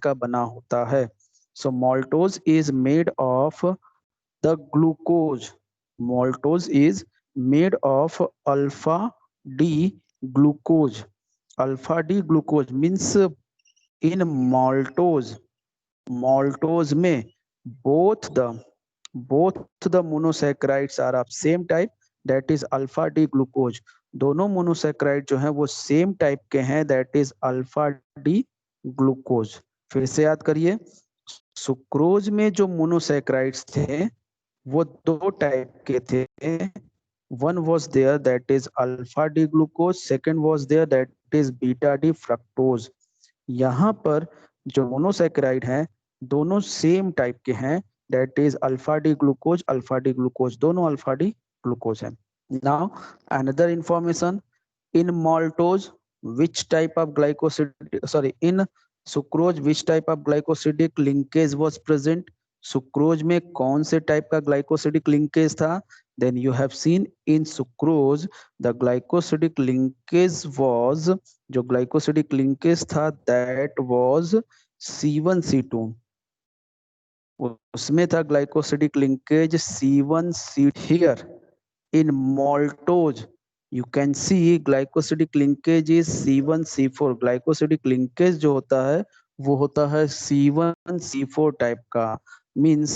का बना होता है। सो maltose is made of the glucose. Maltose is made of alpha D glucose. Alpha D glucose means in maltose में both the monosaccharides are of same type, that is alpha D glucose. दोनों monosaccharide जो हैं वो same type के हैं, that is alpha D glucose. फिर से याद करिए, सुक्रोज में जो मोनोसैक्राइड्स थे वो दो टाइप के थे। One was there that is alpha D glucose, second was there that is beta D fructose. यहाँ पर जो मोनोसैक्राइड हैं दोनों सेम टाइप के हैं, that is alpha D glucose, दोनों अल्फा डी ग्लूकोज है। Now another information, in maltose which type of glycosidic, sorry, in sucrose which type of glycosidic linkage was present? Sucrose में कौन से type का glycosidic linkage था? Then you have seen in sucrose the glycosidic linkage was, जो glycosidic linkage था that was C1C2, उसमें था glycosidic linkage C1C2। Here in maltose you can see glycosidic linkage is C1C4। glycosidic linkage जो होता है वो होता है C1C4 टाइप का, means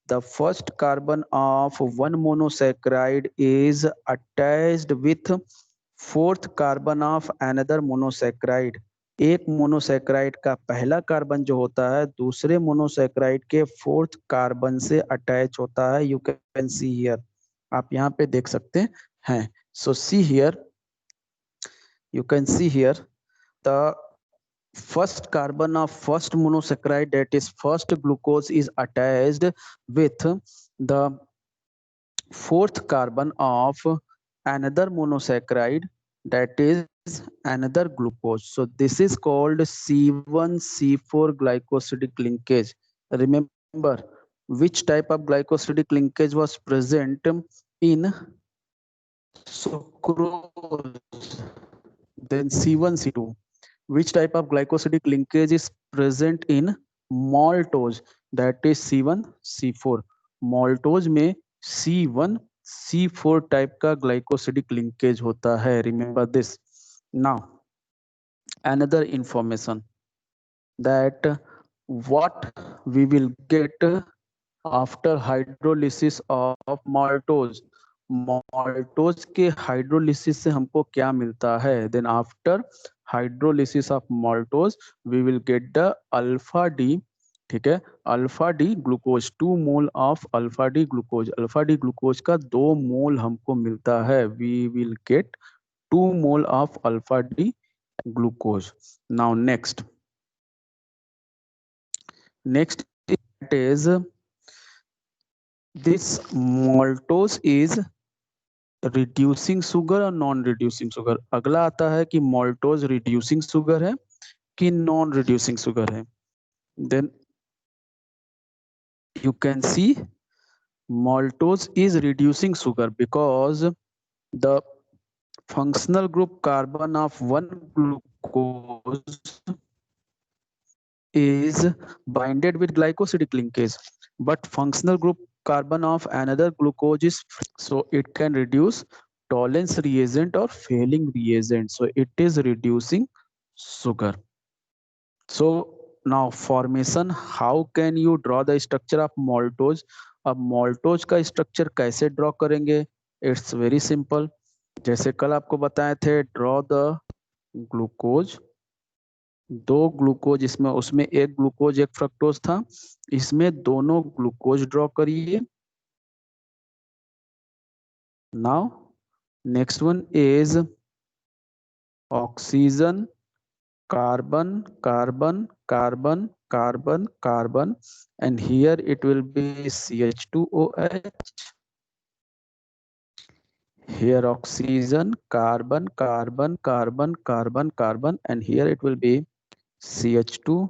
the first carbon of one monosaccharide is attached with fourth carbon of another monosaccharide। एक monosaccharide का पहला कार्बन जो होता है दूसरे मोनोसैक्राइड के फोर्थ कार्बन से अटैच होता है। यू कैन सी हियर, आप यहाँ पे देख सकते हैं। So see here, you can see here the first carbon of first monosaccharide, that is first glucose, is attached with the fourth carbon of another monosaccharide, that is another glucose. So this is called C1C4 glycosidic linkage. Remember which type of glycosidic linkage was present in sucrose, then C1C2. Which type of glycosidic linkage is present in maltose, that is C1C4। maltose में C1C4 type का glycosidic linkage होता है। Remember this. Now another information that what we will get after hydrolysis of maltose। maltose के hydrolysis से हमको क्या मिलता है? Then after hydrolysis of maltose we will get the alpha D, ठीक है, alpha D glucose, 2 mole of alpha D glucose. Alpha D glucose का 2 mole हमको मिलता है। We will get 2 mole of alpha D glucose. Now next is this maltose is reducing sugar और non reducing sugar. अगला आता है कि maltose reducing sugar है कि नॉन रिड्यूसिंग शुगर है। Then you can see maltose is reducing sugar because the functional group carbon of one glucose is binded with glycosidic linkage, but functional group carbon of another glucose is free, so it can reduce tolerance reagent or failing reagent, so it is reducing sugar. So now formation, how can you draw the structure of maltose? अब maltose का structure कैसे draw करेंगे? It's very simple, जैसे कल आपको बताए थे, draw the glucose, 2 glucose, इसमें उसमें एक ग्लूकोज एक फ्रक्टोज था, इसमें दोनों ग्लूकोज ड्रॉ करिए। Now next one is oxygen, carbon carbon carbon carbon carbon, and here it will be CH2OH, here oxygen, carbon carbon carbon carbon carbon, and here it will be CH2OH.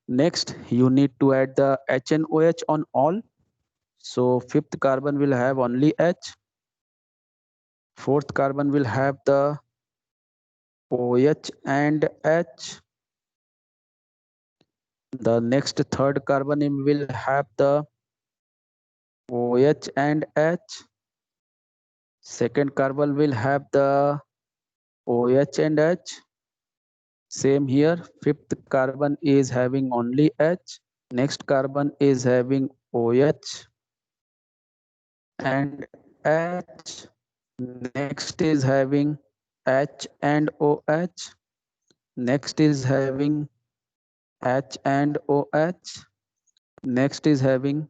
Next you need to add the HNOH on all, so 5th carbon will have only H, 4th carbon will have the OH and H, The next third carbon will have the OH and H. Second carbon will have the OH and H. Same here. Fifth carbon is having only H. Next carbon is having OH and H. Next is having H and OH. Next is having H and OH. Next is having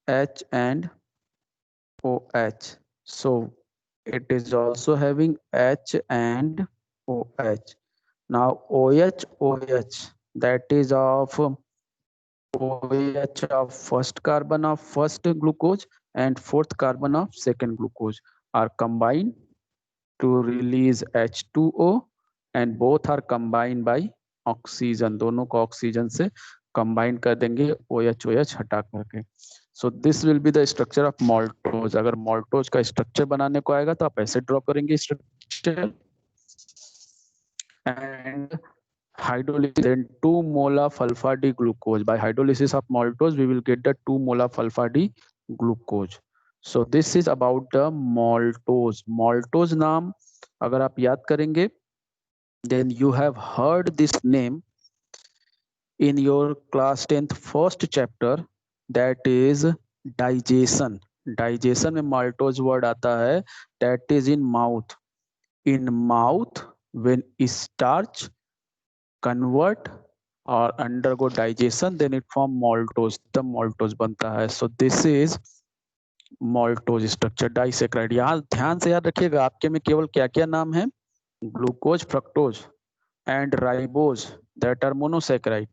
H and OH. So it is also having H and OH. Now OH, that is of OH of first carbon of first glucose and fourth carbon of second glucose are combined to release H2O and both are combined by oxygen. दोनों को oxygen से combine कर देंगे OH हटा करके. So this will be the structure of maltose. अगर maltose का structure बनाने को आएगा तो आप ऐसे ड्रॉ करेंगे structure. And hydrolysis, then 2 mole of alpha D glucose. By hydrolysis of maltose, we will get the 2 mole of alpha D glucose. So this is about the maltose. Maltose नाम अगर आप याद करेंगे, then you have heard this name in your class 10th first chapter, that is digestion. Digestion में maltose word आता है, that is in mouth. In mouth, when starch convert or undergo digestion, then it form maltose. The maltose बनता है. So this is maltose structure. Disaccharide. यहाँ ध्यान से याद रखिएगा, आपके में केवल क्या क्या नाम है? Glucose, fructose and ribose, that are monosaccharide.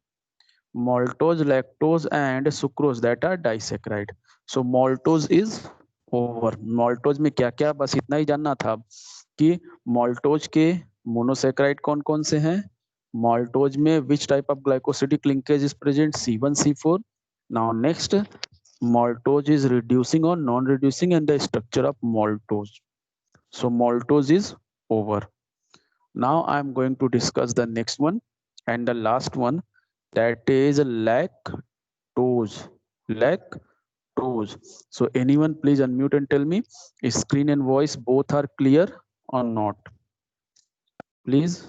Maltose, lactose and sucrose, that are disaccharide. So maltose is over. maltose में क्या क्या, बस इतना ही जानना था कि maltose के monosaccharide कौन कौन से हैं. maltose में which type of glycosidic linkage is present? C1C4. Now next, maltose is reducing or non-reducing and the structure of maltose. So maltose is over. Now I am going to discuss the next one and the last one, that is lactose. Lactose. So anyone please unmute and tell me, screen and voice both are clear or not? Please.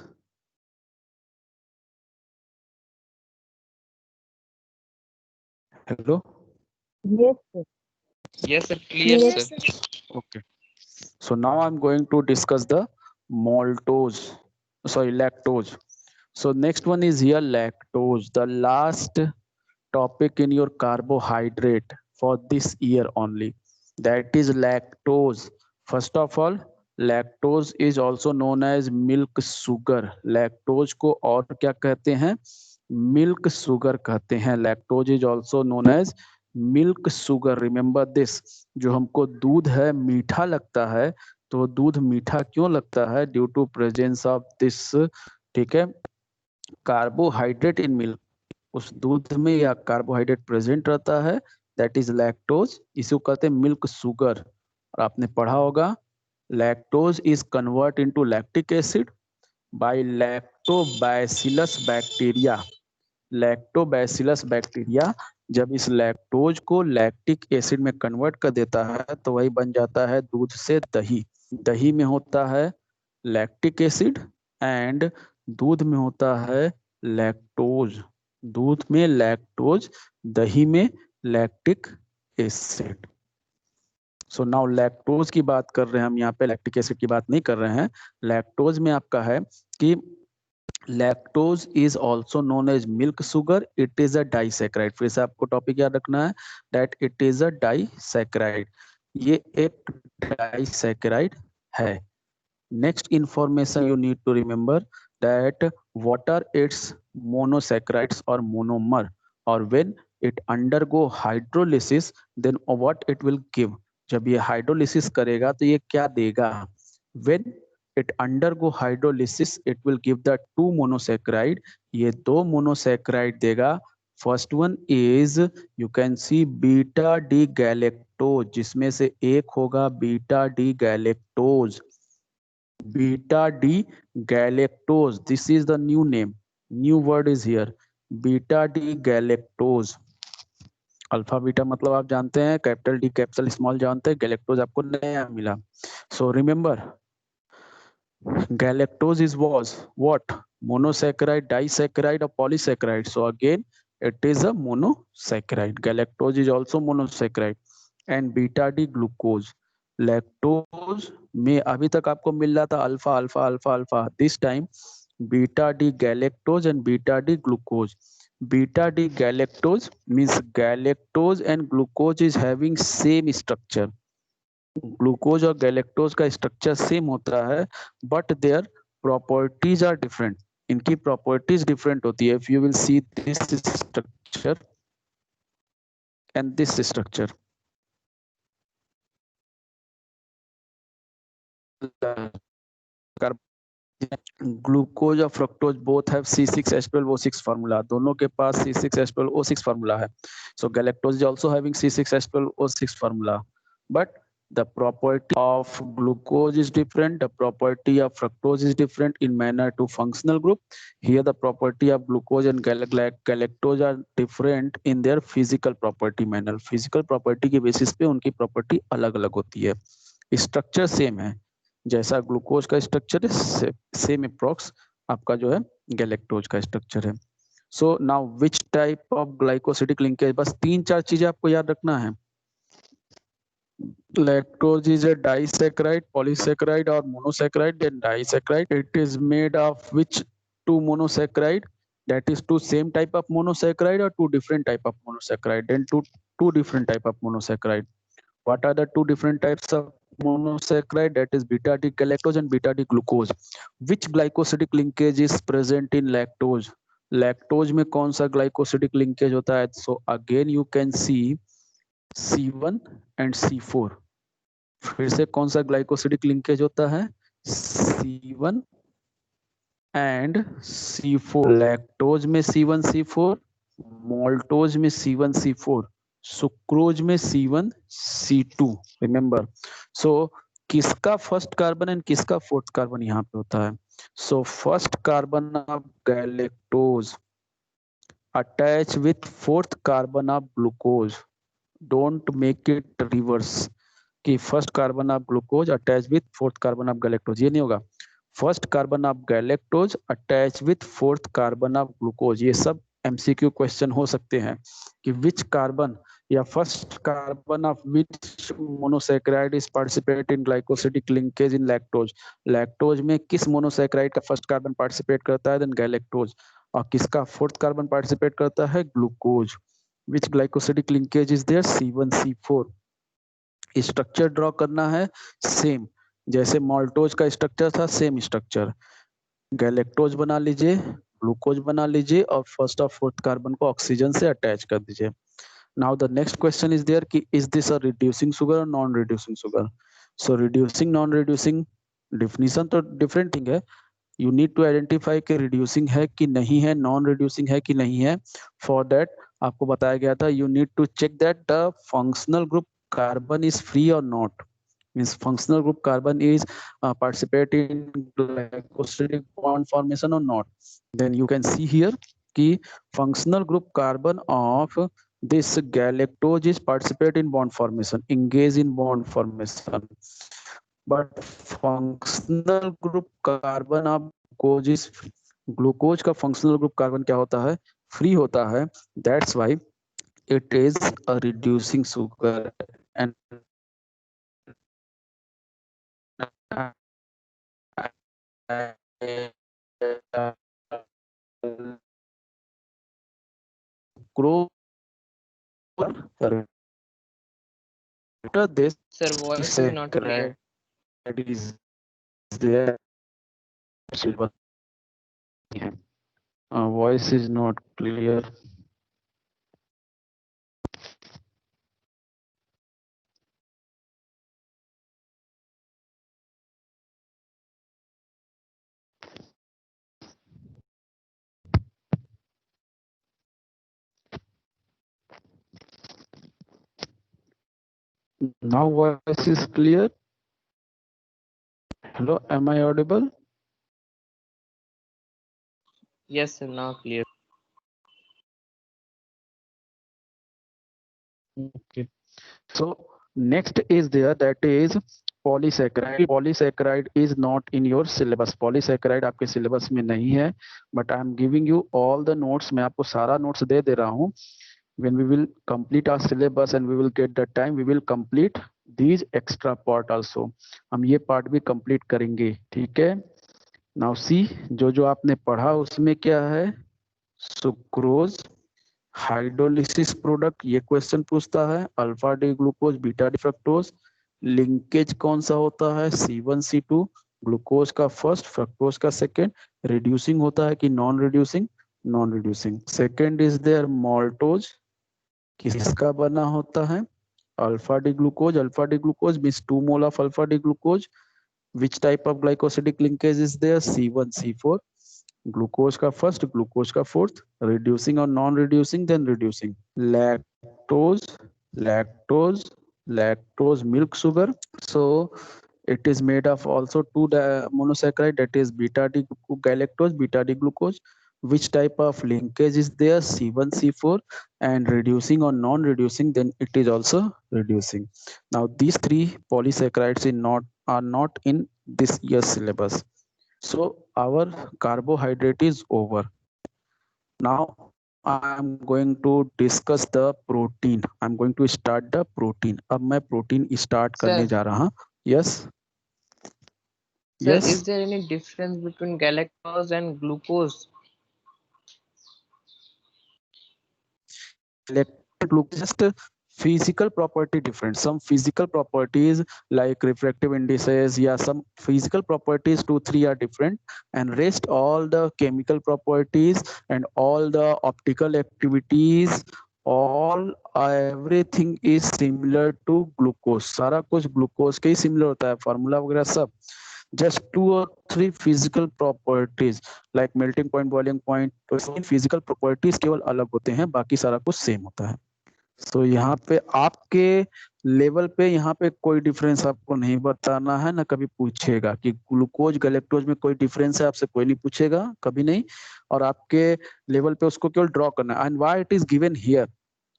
Hello. Yes, sir. Yes, sir. Clear, Yes, sir. Okay. So now I'm going to discuss the maltose. Sorry, lactose. So next one is here lactose, the last topic in your carbohydrate for this year only, that is lactose. First of all, lactose is also known as milk sugar. lactose को और क्या कहते हैं? milk sugar कहते हैं. lactose is also known as milk sugar. remember this. जो हमको दूध है मीठा लगता है, तो दूध मीठा क्यों लगता है? Due to presence of this, ठीक है, कार्बोहाइड्रेट इन मिल्क. उस दूध में या कार्बोहाइड्रेट प्रेजेंट रहता है, दैट इज लैक्टोज. इसी को कहते हैं मिल्क सुगर. और आपने पढ़ा होगा, lactose is convert into lactic acid by lactobacillus bacteria. Lactobacillus bacteria जब इस लैक्टोज को लैक्टिक एसिड में कन्वर्ट कर देता है तो वही बन जाता है दूध से दही. दही में होता है लैक्टिक एसिड एंड दूध में होता है लैक्टोज. दूध में लैक्टोज, दही में lactic acid. So now lactose की बात कर रहे हैं हम यहाँ पे, लैक्टिक एसिड की बात नहीं कर रहे हैं. लैक्टोज में आपका है कि lactose is also known as milk sugar. It is a disaccharide. फिर से आपको टॉपिक याद रखना है, that it is a disaccharide. ये एक डाइसैक्राइड है. Next information you need to remember, that what are its monosaccharides or monomer, or when it undergo hydrolysis then what it will give. जब ये हाइड्रोलिसिस करेगा तो ये क्या देगा? When it undergo hydrolysis it will give the two monosaccharide. ये दो monosaccharide देगा. First one is, you can see beta D galactose, जिसमें से एक होगा beta D galactose. beta D galactose. This is the new name. New word is here. Beta D galactose, alpha beta मतलब आप जानते हैं, कैपिटल डी कैपिटल स्मॉल जानते हैं, गैलेक्टोज आपको नया मिला। So remember galactose is was what, monosaccharide, disaccharide or polysaccharide? So again it is a monosaccharide. Galactose is also monosaccharide. And beta d glucose, lactose में अभी तक आपको मिल रहा था alpha alpha alpha alpha, this time beta d galactose and beta d glucose. Beta d galactose means galactose and glucose is having same structure. Glucose और galactose का structure same होता है, but their properties are different. इनकी properties different होती है। If you will see this structure and this structure, glucose और fructose both have C6H12O6 formula, दोनों के पास C6H12O6 फार्मूला है। So galactose is also having C6H12O6 formula, but the property of glucose is different, the property of fructose is different in manner to functional group. Here the property of glucose and galactose are different in their physical property manner. Physical property के basis पे उनकी property अलग अलग होती है। Structure same है, जैसा glucose का स्ट्रक्चर है सेम अप्रोक्स आपका जो है गैलेक्टोज का स्ट्रक्चर है। So now which type of glycosidic linkage, बस 3-4 चीजें आपको याद रखना है। Lactose is a disaccharide, polysaccharide or monosaccharide. Then disaccharide, it is made of which two monosaccharide? That is two same type of monosaccharide or two different type of monosaccharide? Then two different type of monosaccharide. What are the two different types of monosaccharide? That is beta D galactose and beta D glucose. Which glycosidic linkage is present in lactose? Lactose में कौन सा glycosidic linkage होता है? So again you can see C1 and C4. फिर से कौन सा glycosidic linkage होता है? C1 and C4। लैक्टोज में C1 C4, मोल्टोज में C1 C4, सुक्रोज में C1 C2। रिमेंबर, सो किसका फर्स्ट कार्बन एंड किसका फोर्थ कार्बन यहाँ पे होता है? So first carbon of galactose attach with fourth carbon of glucose, don't make it reverse कि first carbon of glucose attach with fourth carbon of galactose, ये नहीं होगा। First carbon of galactose attach with fourth carbon of glucose. ये सब MCQ question हो सकते हैं कि विच कार्बन या first carbon of which monosaccharide is participate in glycosidic linkage in lactose. Lactose में किस मोनोसैकेराइड का फर्स्ट कार्बन पार्टिसिपेट करता है? Then galactose. और किसका फोर्थ कार्बन पार्टिसिपेट करता है? Glucose. Which glycosidic linkage is there? C1 C4। Structure draw करना है सेम, जैसे मॉल्टोज का स्ट्रक्चर था सेम स्ट्रक्चर। गैलेक्टोज बना लीजिए, ग्लूकोज बना लीजिए और फर्स्ट और फोर्थ कार्बन को ऑक्सीजन से अटैच कर दीजिए। Now the next question is there कि is this a reducing sugar और non reducing sugar? So reducing non reducing definition तो डिफरेंट थिंग है। यू नीड टू आइडेंटिफाई कि रिड्यूसिंग है कि नहीं है, नॉन रिड्यूसिंग है कि नहीं है। फॉर दैट आपको बताया गया था you need to check that the functional group carbon is free or not, means functional group carbon is participate in glycosidic bond formation or not. Then you can see here कि functional group carbon of this galactose is participate in bond formation, engage in bond formation, but functional group carbon of glucose is free. Glucose का functional group carbon क्या होता है? Free होता है। That's why it is a reducing sugar and grow this Sir, voice is not clear. is there. Voice is not clear. Now voice is clear. Hello, am I audible? Yes, sir, now clear. Okay. So next is there, that is polysaccharide. Polysaccharide is not in your syllabus. Polysaccharide आपके syllabus में नहीं है, but I am giving you all the notes. मैं आपको सारा notes दे दे रहा हूँ. When we will complete our syllabus and we will get the time, we will complete these extra part also. हम ये part भी complete करेंगे, ठीक है. Now see, जो जो आपने पढ़ा उसमें क्या है, सुक्रोज, हाइड्रोलिसिस प्रोडक्ट, ये क्वेश्चन पूछता है, alpha D glucose beta D fructose, linkage कौन सा होता है, C1C2, ग्लूकोज का फर्स्ट फ्रक्टोज का सेकेंड, रिड्यूसिंग होता है कि non reducing, non reducing. Second is there maltose, किसका बना होता है, alpha D glucose. Alpha D glucose means 2 mole of alpha D glucose. Which type of glycosidic linkage is there, C1C4. Glucose का first, glucose का fourth, reducing और non reducing, then reducing. Lactose, lactose, lactose milk sugar. So it is made of also two monosaccharide, that is beta d galactose, beta d glucose. Which type of linkage is there, C1C4, and reducing or non reducing, then it is also reducing. Now these three polysaccharides are not in this year's syllabus. So our carbohydrate is over. Now I am going to discuss the protein. I am going to start the protein. अब मैं protein start करने Sir, जा रहा हूँ. Yes, sir, yes. is there any difference between galactose and glucose? Electric glucose, just physical property different. Some physical properties like refractive indices, yeah, some physical properties 2 3 are different, and rest all the chemical properties and all the optical activities, all everything is similar to glucose. सारा कुछ glucose के ही similar होता है, formula वगैरह सब. Just 2 or 3 physical properties like melting point, boiling point, तो इन physical properties केवल अलग होते हैं, बाकी सारा कुछ सेम होता है. तो यहाँ पे आपके लेवल पे यहाँ पे कोई डिफरेंस आपको नहीं बताना है, ना कभी पूछेगा कि ग्लूकोज गैलेक्टोज में कोई डिफरेंस है, आपसे कोई नहीं पूछेगा, कभी नहीं. और आपके लेवल पे उसको केवल ड्रॉ करना है. And why it is given here,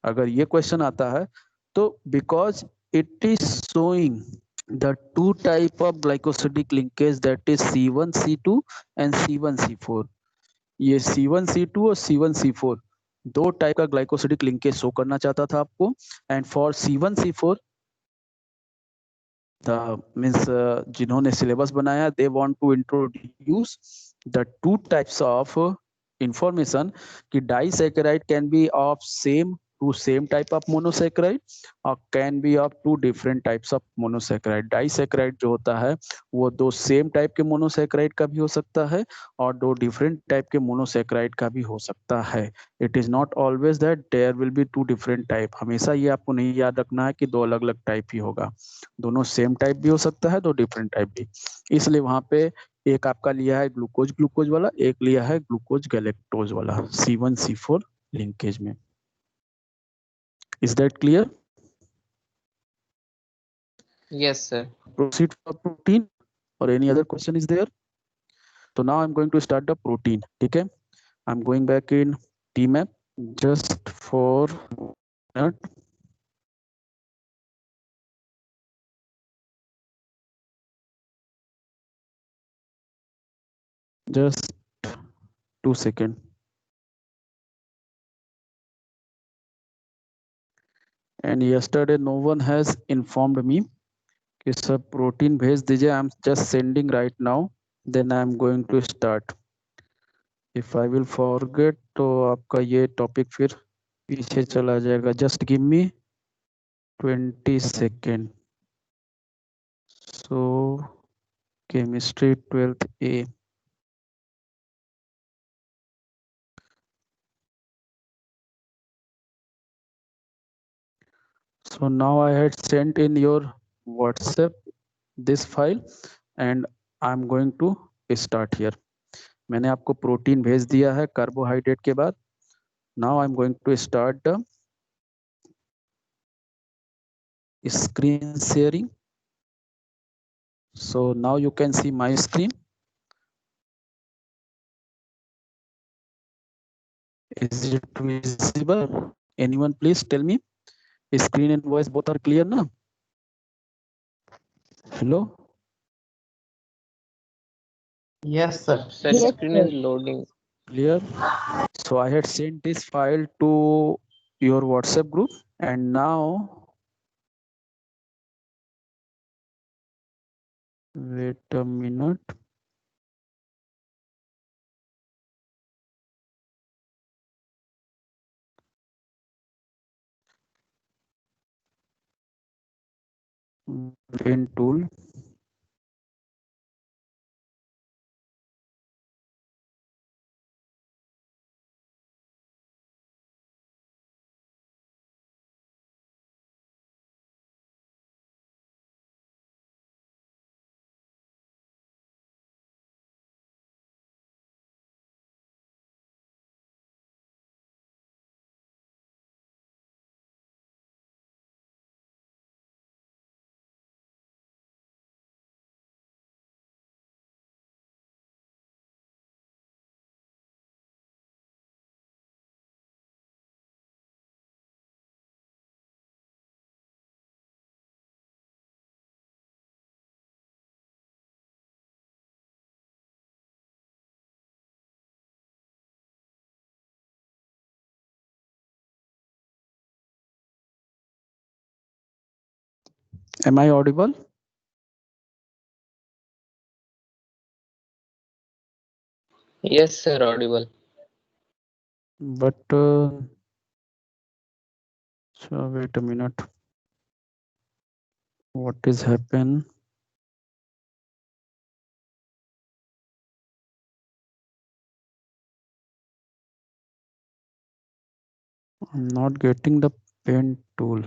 अगर ये क्वेश्चन आता है तो because it is showing the two type of glycosidic linkage, that is C1C2 and C1C4. ये C1C2 और C1C4 दो टाइप का ग्लाइकोसिडिक लिंकेज शो करना चाहता था आपको. And for C1C4 the means जिन्होंने सिलेबस बनाया, they want to introduce the two types of information कि disaccharide can be of same to same type of monosaccharide और can be of two different types of monosaccharide. Disaccharide जो होता है वो दो same type के monosaccharide का भी हो सकता है और दो डिफरेंट टाइप के मोनोसैकेराइड का भी हो सकता है. It is not always that there will be two different type. हमेशा ये आपको नहीं याद रखना है कि दो अलग अलग टाइप ही होगा, दोनों सेम टाइप भी हो सकता है, दो डिफरेंट टाइप भी. इसलिए वहां पे एक आपका लिया है ग्लूकोज ग्लूकोज वाला, एक लिया है ग्लूकोज गैलेक्टोज वाला C1C4 लिंकेज में. Is that clear? Yes, sir. Proceed for protein or any other question is there? So now I'm going to start the protein. ठीक है, I'm going back in Tmap just for minute. Just 2 seconds. And yesterday no one has informed me कि सब protein भेज दीजिए. I am just sending right now, then I am going to start. If I will forget तो आपका ये topic फिर पीछे चला जाएगा. Just give me 20 seconds. So chemistry 12th A. So now I had sent in your WhatsApp this file and I'm going to start here. मैंने आपको protein भेज दिया है कार्बोहाइड्रेट के बाद. Now I'm going to start the screen sharing. So now you can see my screen. Is it visible? Anyone please tell me. Screen and voice both are clear na? Hello? Yes, sir. Sir, Yes, screen sir. is loading. Clear? So I had sent this file to your WhatsApp group, and now wait a minute. Pen tool. Am I audible? Yes, sir, audible. But so wait a minute. What is happen? I'm not getting the pen tool.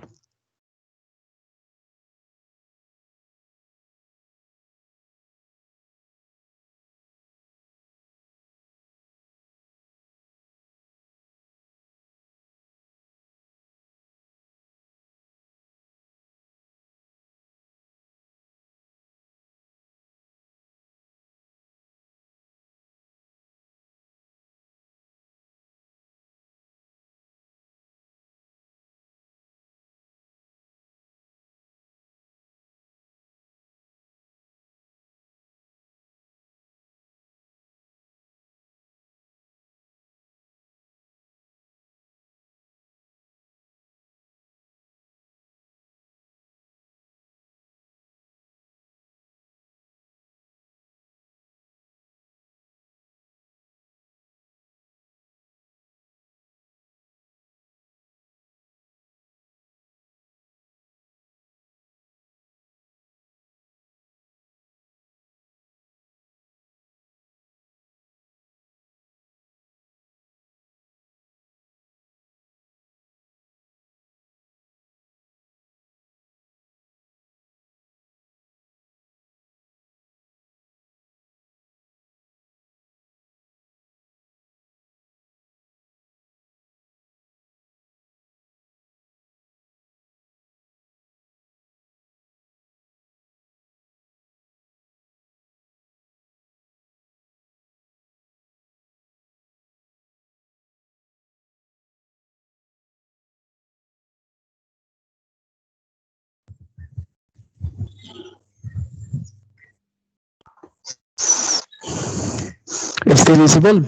Is this visible?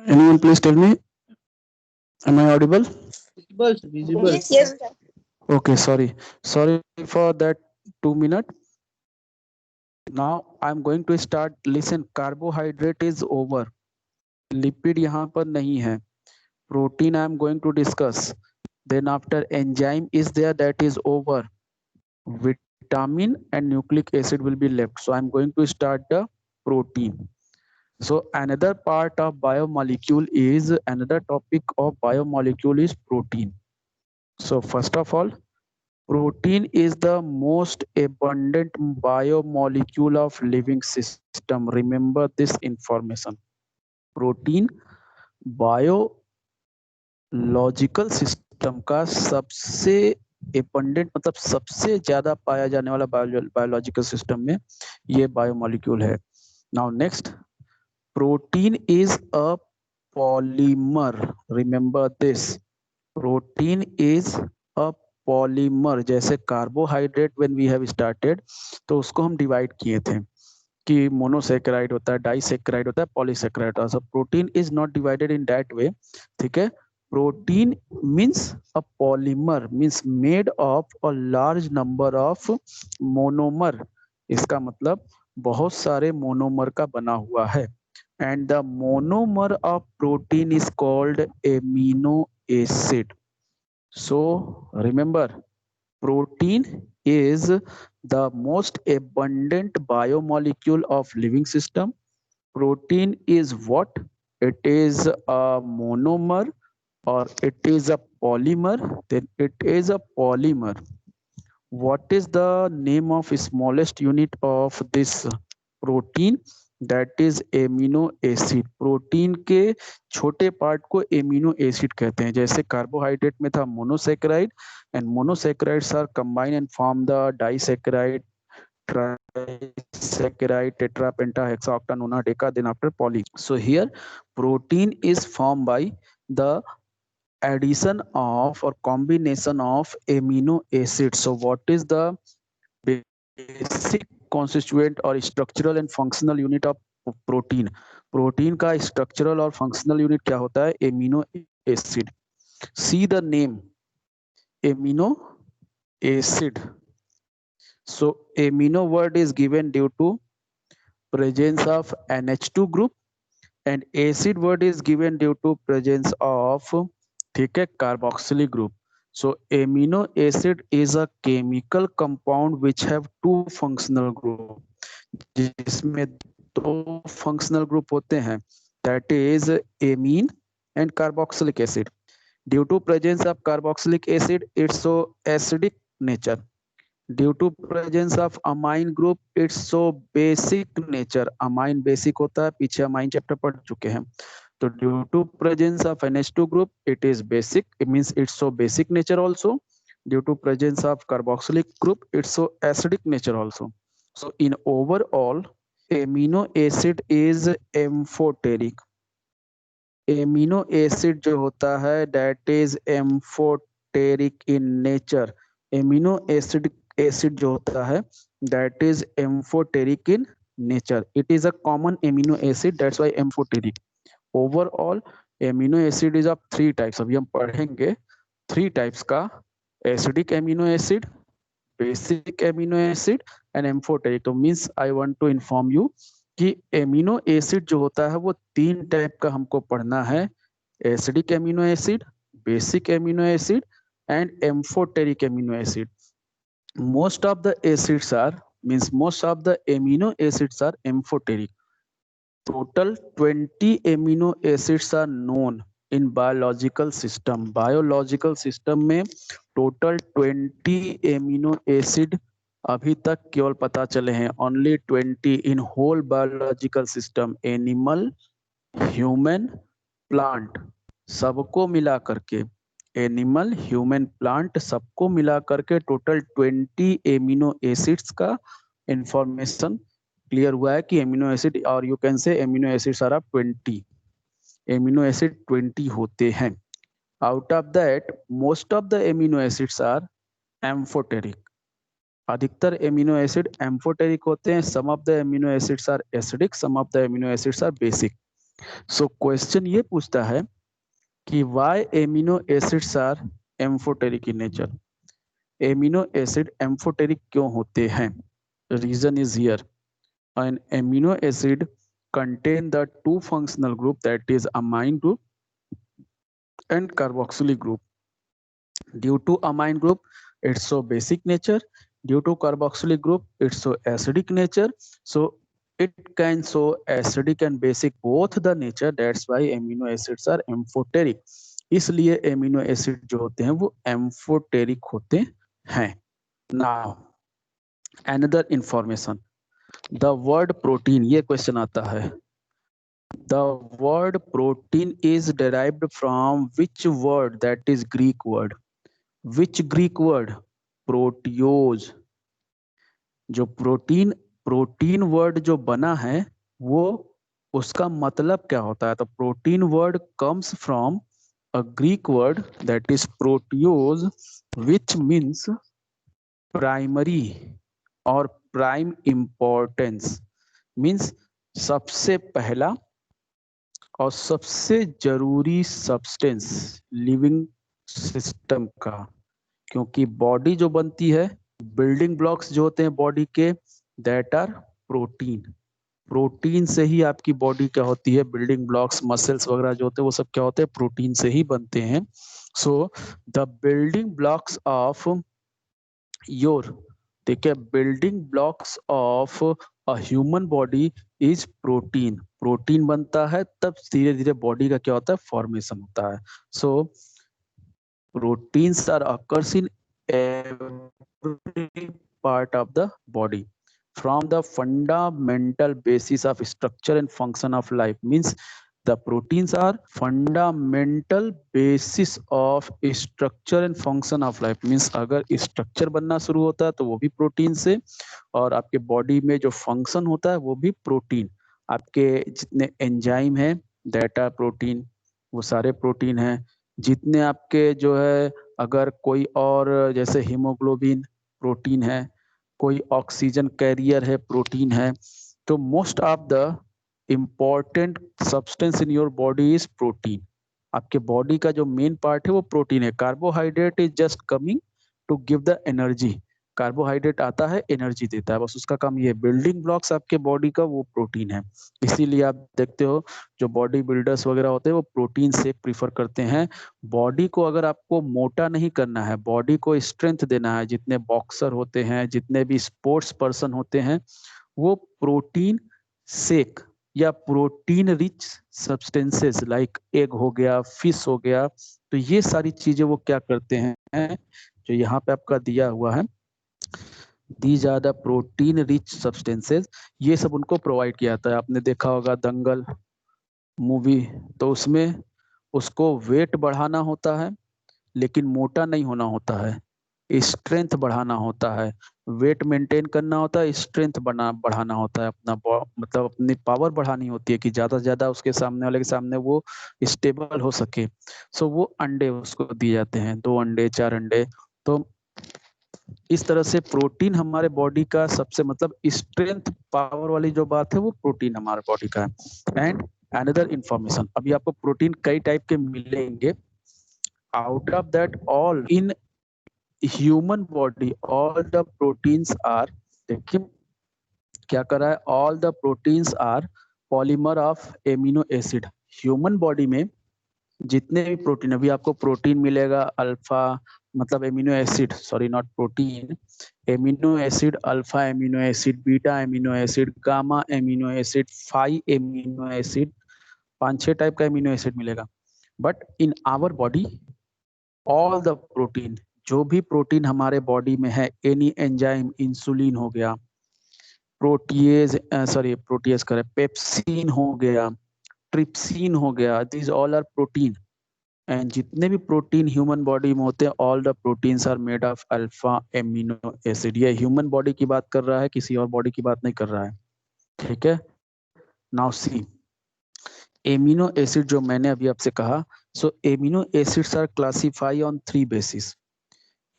Anyone please tell me. Am I audible? Visible, sir, visible. Yes, sir. Okay, sorry. Sorry for that 2 minute. Now I'm going to start. Listen, carbohydrate is over. Lipid यहाँ पर नहीं है. Protein I am going to discuss. Then after enzyme is there, that is over. Vitamin and nucleic acid will be left. So I'm going to start the protein. So another part of biomolecule is, another topic of biomolecule is protein. So first of all, protein is the most abundant biomolecule of living system. Remember this information. Protein biological system का सबसे abundant मतलब सबसे ज्यादा पाया जाने वाला biological system में ये बायोमोलिक्यूल है. Now next, protein is a polymer. Remember this. Protein is a polymer, जैसे carbohydrate when we have started तो उसको हम डिवाइड किए थे कि मोनोसेकेराइड होता है, डाइसेकेराइड होता है, पॉलीसेकेराइड होता है। Protein is not divided in that way, ठीक है। Protein means a polymer, means made of a large number of monomer. इसका मतलब बहुत सारे मोनोमर का बना हुआ है। And the monomer of protein is called amino acid. So remember, protein is the most abundant biomolecule of living system. Protein is what? It is a monomer or it is a polymer. Then it is a polymer. What is the name of smallest unit of this protein? That is amino acid. Protein के छोटे part को amino acid कहते हैं। जैसे carbohydrate में था monosaccharide, and monosaccharides are combine and form the disaccharide, trisaccharide, tetra, penta, hexa, octa, nona, deca, then after poly. So here protein is formed by the addition of or combination of amino acids. So what is the basic constituent or structural and functional unit of protein? Protein का structural और functional unit क्या होता है? Amino acid. See the name amino acid. So amino word is given due to presence of NH2 group, and acid word is given due to presence of, ठीक है, carboxylic group. So amino acid is a chemical compound which have two functional group, जिसमें दो functional group होते हैं, that is amine and carboxylic acid. Due to presence of carboxylic acid, it's so acidic nature. Due to presence of amine group, it's so basic nature. Amine basic होता है, पीछे amine chapter पढ़ चुके हैं। तो due to presence of NH2 group, it is basic, it means it's so basic nature also. Due to presence of carboxylic group, it's so acidic nature also. So in overall amino acid is amphoteric. Amino acid जो होता है that is amphoteric in nature. Amino acid जो होता है that is amphoteric in nature. It is a common amino acid, that's why amphoteric. Overall amino acid is of three types. अभी हम पढ़ेंगे three types का, acidic amino acid, basic amino acid and amphoteric. तो means I want to inform you कि amino acid जो होता है वो तीन टाइप का हमको पढ़ना है, acidic amino acid, basic amino acid and amphoteric amino acid. Most of the acids are, means most of the amino acids are amphoteric. Total 20 amino acids are known in biological system. Biological system में total 20 amino acid अभी तक केवल पता चले हैं। Only 20 in whole biological system, animal, human, plant, सबको मिला करके, एनिमल, ह्यूमन, प्लांट, सबको मिला करके टोटल 20 एमिनो एसिड्स का इंफॉर्मेशन क्लियर हुआ है कि एमिनो एसिड, और you can say amino acids are of 20। Amino acid 20 होते हैं। Out of that most of the amino acids are amphoteric. अधिकतर एमिनो एसिड एम्फोटेरिक होते हैं। Some of the amino acids are acidic, some of the amino acids are basic. So question ये पूछता है कि why amino acids are amphoteric in nature? Amino acid amphoteric क्यों होते हैं? Reason is here. An amino acid contain the two functional group, that is amine group and carboxylic group. Due to amine group, it's so basic nature. Due to carboxylic group, it's so acidic nature. So it can show acidic and basic both the nature. That's why amino acids are amphoteric. इसलिए amino acid जो होते हैं वो amphoteric होते हैं। Now another information, the word protein, ये question आता है। The word protein is derived from which word? That is Greek word. Which Greek word? प्रोटियोज। जो प्रोटीन वर्ड जो बना है वो, उसका मतलब क्या होता है? तो protein word comes from a Greek word that is proteose, which means primary or prime importance, means सबसे पहला और सबसे जरूरी सब्सटेंस लिविंग सिस्टम का। क्योंकि बॉडी जो बनती है, बिल्डिंग ब्लॉक्स जो होते हैं बॉडी के, दैट आर प्रोटीन। प्रोटीन से ही आपकी बॉडी क्या होती है, बिल्डिंग ब्लॉक्स, मसल्स वगैरह जो होते हैं वो सब क्या होते हैं, प्रोटीन से ही बनते हैं। So the building blocks of your, देखिए, building blocks of a human body is protein. Protein बनता है तब धीरे धीरे बॉडी का क्या होता है, फॉर्मेशन होता है। सो proteins are occurs in every part of the body from the fundamental basis of structure and function of life, means the proteins are fundamental basis of structure and function of life, means अगर structure बनना शुरू होता है तो वो भी protein से, और आपके बॉडी में जो फंक्शन होता है वो भी प्रोटीन। आपके जितने एंजाइम है दैट आर प्रोटीन, वो सारे प्रोटीन हैं। जितने आपके जो है, अगर कोई और जैसे हीमोग्लोबिन प्रोटीन है, कोई ऑक्सीजन कैरियर है प्रोटीन है। तो most of the important substance in your body is protein. आपके बॉडी का जो मेन पार्ट है वो प्रोटीन है। Carbohydrate is just coming to give the energy. Carbohydrate आता है, एनर्जी देता है, बस उसका काम ये है। बिल्डिंग ब्लॉक्स आपके बॉडी का वो प्रोटीन है। इसीलिए आप देखते हो जो बॉडी बिल्डर्स वगैरह होते हैं वो प्रोटीन शेक प्रीफर करते हैं। बॉडी को अगर आपको मोटा नहीं करना है, बॉडी को स्ट्रेंथ देना है, जितने बॉक्सर होते हैं, जितने भी स्पोर्ट्स पर्सन होते हैं, वो प्रोटीन शेक या protein rich substances like egg हो गया, फिश हो गया, तो ये सारी चीजें वो क्या करते हैं, जो यहाँ पे आपका दिया हुआ है, these are the protein rich substances, ये सब उनको प्रोवाइड किया जाता है। आपने देखा होगा दंगल मूवी, तो उसमें उसको वेट बढ़ाना होता है लेकिन मोटा नहीं होना होता है, स्ट्रेंथ बढ़ाना होता है। वेट मेंटेन करना होता है, स्ट्रेंथ बढ़ाना होता है, अपना मतलब अपनी पावर बढ़ानी होती है कि ज्यादा से ज्यादा उसके सामने वाले के सामने वो स्टेबल हो सके। सो वो अंडे उसको दिए जाते हैं, 2 अंडे 4 अंडे। तो इस तरह से प्रोटीन हमारे बॉडी का सबसे, मतलब स्ट्रेंथ पावर वाली जो बात है वो प्रोटीन हमारे बॉडी का है। एंड अनदर इंफॉर्मेशन, अभी आपको प्रोटीन कई टाइप के मिलेंगे। Out of that all in human body all the proteins are, देखिए क्या कर रहा है, all the proteins are polymer of amino acid. Human body में जितने भी प्रोटीन, अभी आपको प्रोटीन मिलेगा अल्फा, मतलब amino acid, sorry not protein, amino acid, alpha amino acid, beta amino acid, gamma amino acid, phi amino acid, 5-6 type का amino acid मिलेगा। But in our body all the protein, जो भी protein हमारे body में है, any enzyme, insulin हो गया, protease, sorry protease करे, पेप्सिन हो गया, ट्रिप्सिन हो गया, this all are protein. And जितने भी प्रोटीन ह्यूमन बॉडी में होते हैं, all the proteins are made of alpha amino acid. ये ह्यूमन बॉडी की बात कर रहा है, किसी और बॉडी की बात नहीं कर रहा है, ठीक है। नाउ सी, एमिनो एसिड जो मैंने अभी आपसे कहा, so amino acids are classify on 3 basis.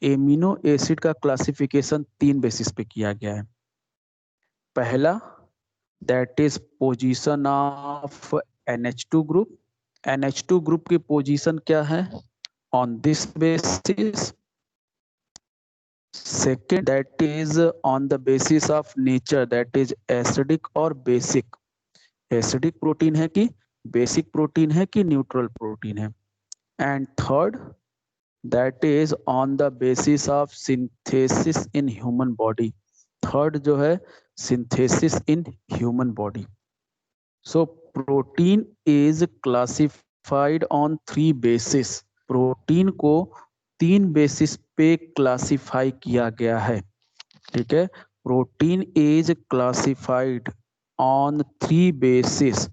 Amino acid का क्लासिफिकेशन 3 बेसिस पे किया गया है। पहला, that is position of NH2 group. NH2 group की पोजीशन क्या है, on this basis. Second, that is on the basis of nature, that is acidic और बेसिक। एसिडिक प्रोटीन है कि बेसिक प्रोटीन है कि न्यूट्रल प्रोटीन है। And third, that is on the basis of synthesis in human body. Third जो है, synthesis in human body. So protein is classified on 3 basis. Protein को 3 basis पे classify किया गया है, ठीक है। Protein is classified on 3 bases.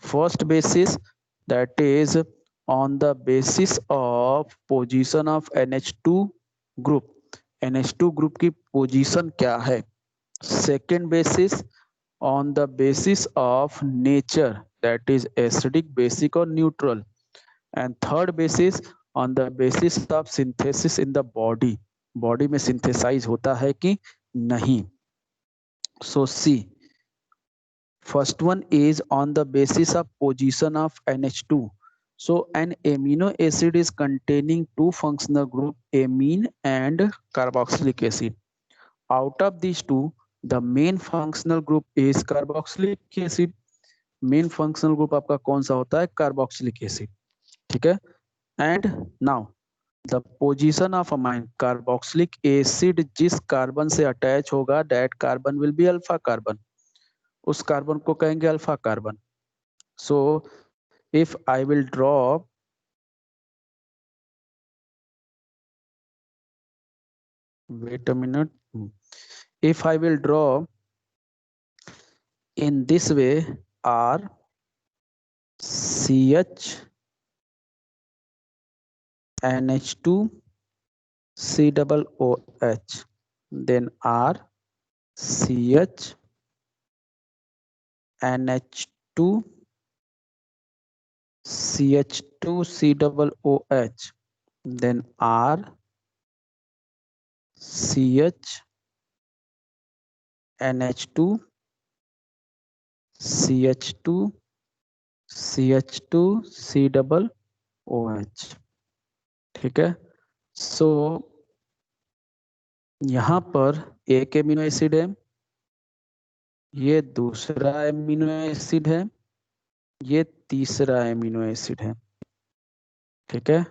First basis, that is on the basis of position of NH2 group. NH2 group की position क्या है। Second basis, on the basis of nature, that is acidic, basic और neutral. And third basis on the basis of synthesis in the body, body में synthesise होता है कि नहीं. सो सी, first one is on the basis of position of NH2. So an amino acid is containing two functional group, amine and carboxylic acid. Out of these two, the main functional group is carboxylic acid. Main functional group आपका कौन सा होता है? Carboxylic acid. ठीक है. And now the position of amine, carboxylic acid जिस carbon से attach होगा that carbon will be alpha carbon, उस कार्बन को कहेंगे alpha carbon. So if I will draw, wait a minute, if I will draw in this way R CH NH2 COOH, then R CH NH2 CH2 COOH, then R CH NH2 CH2 CH2 COOH. ठीक है. सो यहाँ पर एक amino acid है, ये दूसरा amino acid है, ये तीसरा एमिनो एसिड है. ठीक है.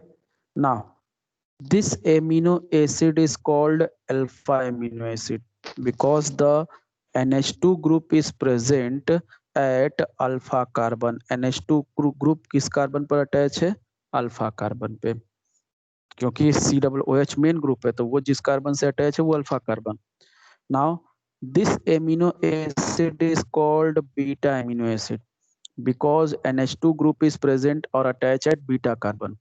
Now this amino acid is called alpha amino acid because the NH2 group is present at alpha carbon. NH2 group किस कार्बन पर अटैच है? अल्फा कार्बन पे, क्योंकि COOH मेन ग्रुप है तो वो जिस कार्बन से अटैच है वो alpha carbon. Now this amino acid is called beta amino acid because NH2 group is present or attached at beta carbon.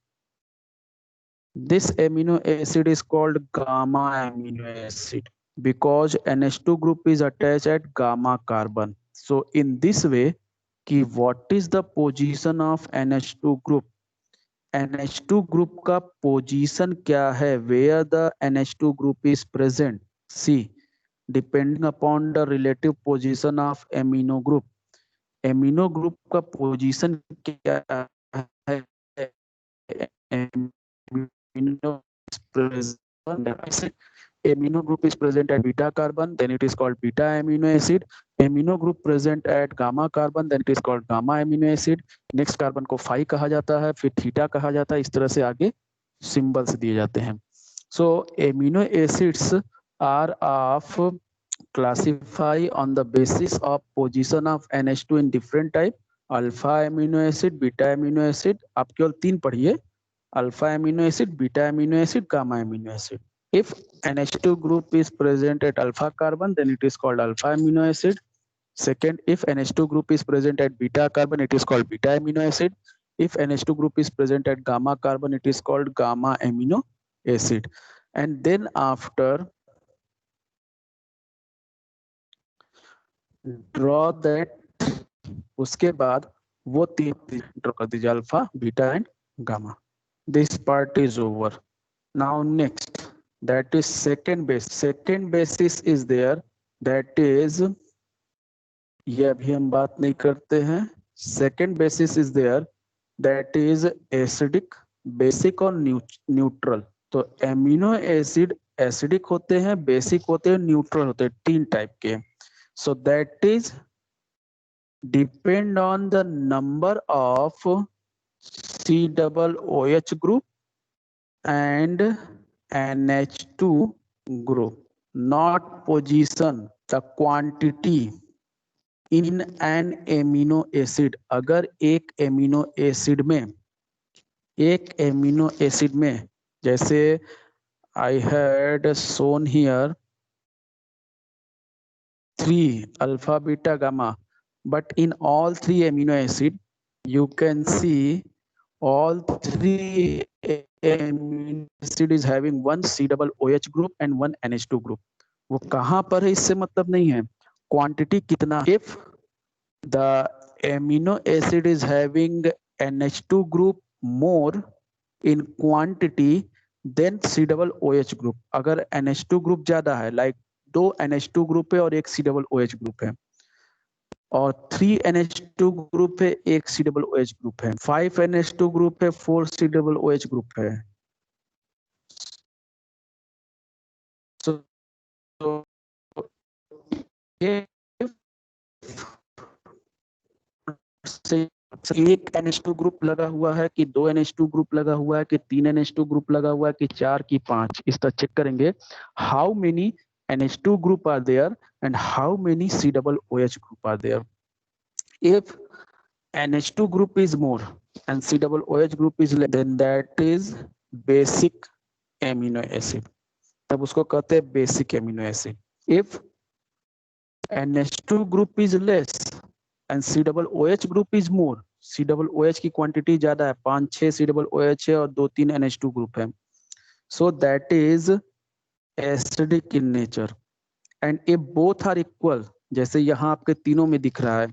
This amino acid is called gamma amino acid because NH2 group is attached at gamma carbon. So in this way, कि what is the position of NH2 group? NH2 group का position क्या है? Where the NH2 group is present? See, depending upon the relative position of amino group. Amino group का position क्या है? amino group is present at beta carbon, then it is called beta amino acid. amino group present at gamma carbon, then it is called gamma amino acid. Next carbon को phi कहा जाता है, फिर theta कहा जाता है. इस तरह से आगे सिंबल्स दिए जाते हैं. So amino acids are of classify on the basis of position of NH2 in different type, alpha amino acid, beta amino acid. आप केवल 3 पढ़िए, alpha amino acid, beta amino acid, gamma amino acid. If NH2 group is present at alpha carbon, then it is called alpha amino acid. Second, if NH2 group is present at beta carbon, it is called beta amino acid. If NH2 group is present at gamma carbon, it is called gamma amino acid. And then after draw that, उसके बाद वो तीन draw कर दीजिए, alpha beta and gamma. This part is over. Now next that is second base. Second basis is there, that is, ये अभी हम बात नहीं करते हैं. Second basis is there, that is acidic, basic और न्यूट्रल. तो एमिनो एसिड एसिडिक होते हैं, बेसिक होते हैं, न्यूट्रल होते हैं, 3 टाइप के. So that is depend on the number of COOH group and NH2 group, not position, the quantity in an amino acid. अगर एक एमिनो एसिड में जैसे I had shown here 3 alpha beta gamma, but in all 3 amino acid you can see all 3 amino acid is having one COOH group and one NH2 group. वो कहाँ पर है इससे मतलब नहीं है, क्वांटिटी कितना. if the amino acid is having NH2 group more in quantity than C double OH group. अगर NH2 ग्रुप ज्यादा है, लाइक 2 NH2 ग्रुप है और एक C double OH ग्रुप है, और 3 NH2 ग्रुप है, एक C double OH ग्रुप है, 5 NH2 ग्रुप है, 4 C double OH ग्रुप है. So एक NH2 ग्रुप लगा हुआ है कि 2 NH2 ग्रुप लगा हुआ है कि 3 NH2 ग्रुप लगा हुआ है कि 4 की 5, इस तरह चेक करेंगे. How many NH2 group are there and how many C double OH group are there. If NH2 group is more and C double OH group is less, then that is basic amino acid. तब उसको कहते हैं basic amino acid. If NH2 group is less and C double OH group is more, C double OH की quantity ज्यादा है, 5-6 C double OH है और 2-3 NH2 group है, so that is acidic in nature. And if both are equal, जैसे यहाँ आपके तीनों में दिख रहा है,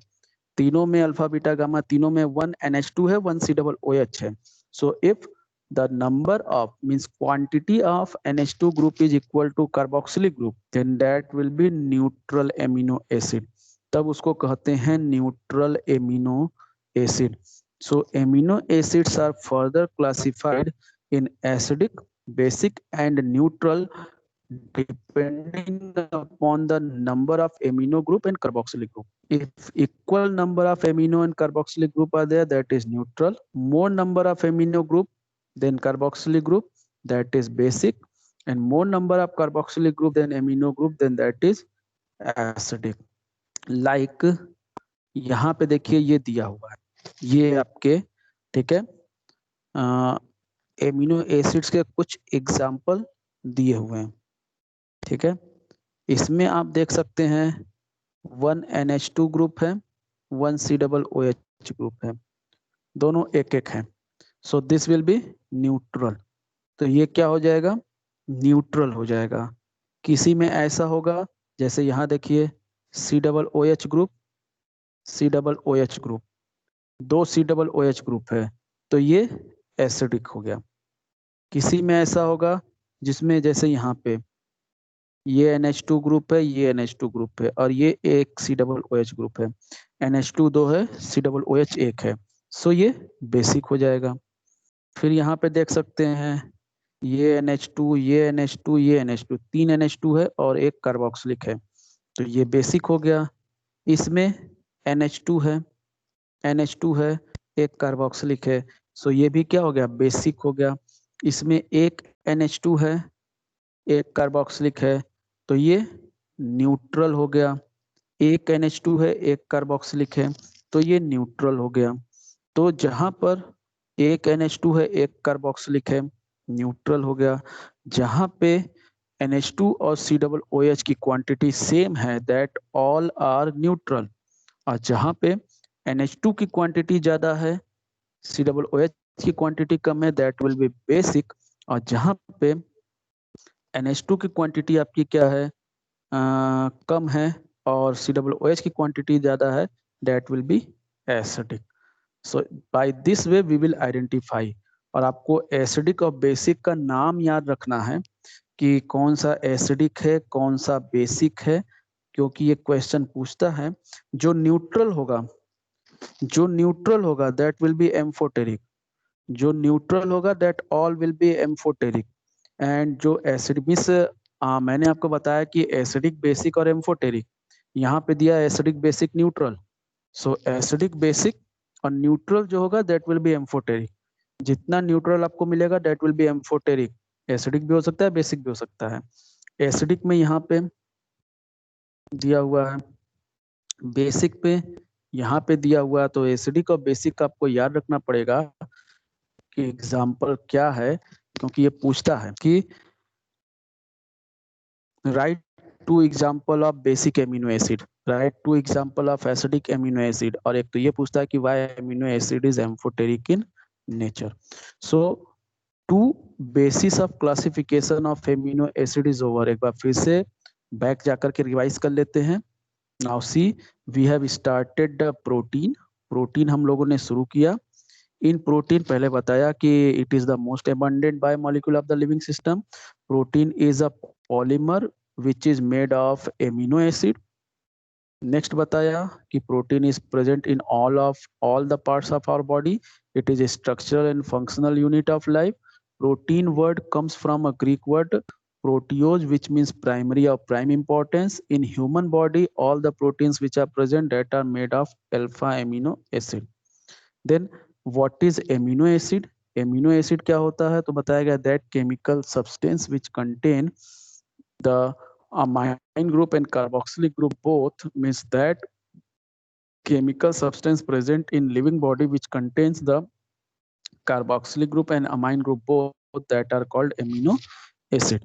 तीनों में अल्फा बीटा गामा, तीनों में 1 NH2 है, 1 C double OH है. So if the number of means quantity of NH2 group is equal to carboxylic group, then that will be neutral amino acid. तब उसको कहते हैं neutral amino acid. So amino acids are further classified in acidic, basic and neutral depending upon the number of amino group and carboxylic group. If equal number of amino and carboxylic group are there, that is neutral. More number of amino group than carboxylic group, that is basic. And more number of carboxylic group than amino group, then that is acidic. Like यहाँ पे देखिए ये दिया हुआ है, ये आपके ठीक है एमिनो एसिड्स के कुछ एग्जाम्पल दिए हुए हैं. ठीक है, इसमें आप देख सकते हैं 1 NH2 ग्रुप है, 1 C double OH ग्रुप है, दोनों एक एक हैं. So this will be neutral. तो ये क्या हो जाएगा, न्यूट्रल हो जाएगा. किसी में ऐसा होगा जैसे यहाँ देखिए C double OH group, C double OH group, 2 C double OH group है, तो ये एसिडिक हो गया. किसी में ऐसा होगा जिसमें जैसे यहाँ पे ये NH2 ग्रुप है, ये NH2 ग्रुप है और ये एक C double OH ग्रुप है, NH2 2 है, C double OH 1 है, सो ये बेसिक हो जाएगा. फिर यहाँ पे देख सकते हैं ये NH2, ये NH2, ये NH2, 3 NH2 है और एक कार्बोक्सिलिक है, तो ये बेसिक हो गया. इसमें NH2 है, NH2 है, एक कार्बोक्सिलिक है, सो ये भी क्या हो गया, बेसिक हो गया. इसमें एक NH2 है, एक कार्बोक्सिलिक है, तो ये न्यूट्रल हो गया. एक NH2 है, एक कार्बोक्सिलिक है, तो ये न्यूट्रल हो गया. तो जहां पर एक NH2 है, एक कार्बोक्सिलिक है, न्यूट्रल हो गया. जहां पे NH2 और C double OH की क्वांटिटी सेम है, दैट ऑल आर न्यूट्रल. और जहां पे NH2 की क्वांटिटी ज्यादा है, C double OH की क्वांटिटी कम है, दैट विल बी बेसिक. और जहां पे NH2 की क्वांटिटी आपकी क्या है, कम है और C double OH की क्वांटिटी ज्यादा है, that will be acidic. So by this way we will identify. और आपको एसिडिक और बेसिक का नाम याद रखना है कि कौन सा एसिडिक है, कौन सा बेसिक है, क्योंकि ये क्वेश्चन पूछता है. जो न्यूट्रल होगा दैट विल बी एम्फोटेरिक, जो न्यूट्रल होगा that all will be amphoteric. And जो एसिड मींस मैंने आपको बताया कि एसिडिक, बेसिक और एम्फोटेरिक, यहाँ पे दिया acidic, basic, neutral. So acidic, basic और न्यूट्रल जो होगा दैट विल बी एम्फोटेरिक. जितना न्यूट्रल आपको मिलेगा that will B amphoteric. Acidic भी हो सकता है, बेसिक भी हो सकता है. एसिडिक में यहाँ पे दिया हुआ है, बेसिक पे यहाँ पे दिया हुआ है. तो एसिडिक और बेसिक का आपको याद रखना पड़ेगा कि एग्जाम्पल क्या है, क्योंकि ये पूछता है कि right 2 example of basic amino acid, right 2 example of acidic amino acid, और एक तो ये पूछता है कि why amino acid is amphoteric in nature. So 2 basis of classification of amino acid is over. एक बार फिर से बैक जाकर के रिवाइज कर लेते हैं. Now see we have started the protein. Protein हम लोगों ने शुरू किया. इन प्रोटीन पहले बताया कि it is the most abundant biomolecule of the living system. Protein is a polymer which is made of amino acid. Next बताया कि protein is present in all the parts of our body. It is a structural and functional unit of life. Protein word comes from a Greek word proteose, which means primary or prime importance. In human body, all the proteins which are present that are made of alpha amino acid. Then what is amino acid? Amino acid क्या होता है? तो बताया गया that chemical substance which contain the amine group and carboxylic group both, means that chemical substance present in living body which contains the carboxylic group and amine group both, that are called amino acid.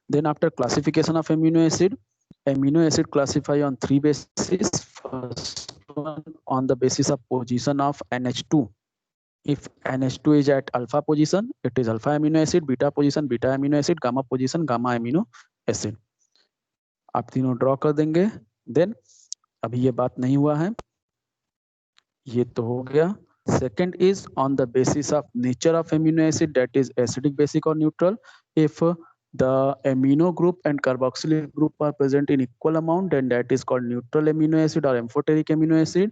Then after classification of amino acid classify on three bases. First one, on the basis of position of NH2. If NH2 is at alpha position, it is alpha amino acid, beta position beta amino acid, gamma position gamma amino acid. आप तीनों draw कर देंगे. Then अभी ये बात नहीं हुआ है, ये तो हो गया. Second is on the basis of nature of amino acid, that is acidic, basic or neutral. If the amino group and carboxylic group are present in equal amount, then that is called neutral amino acid or amphoteric amino acid.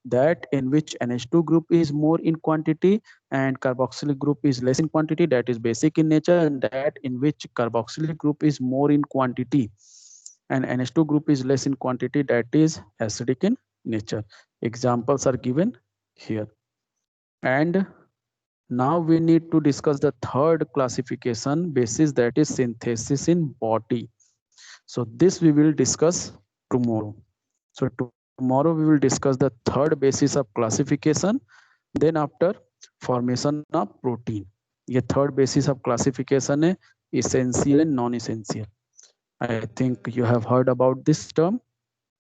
That in which NH2 group is more in quantity and carboxylic group is less in quantity, that is basic in nature. And that in which carboxylic group is more in quantity and NH2 group is less in quantity, that is acidic in nature. Examples are given here. And now we need to discuss the third classification basis, that is synthesis in body. So this we will discuss tomorrow. So tomorrow we will discuss the third basis of classification. Then after formation of protein. ये third basis of classification है, essential and non-essential. I think you have heard about this term.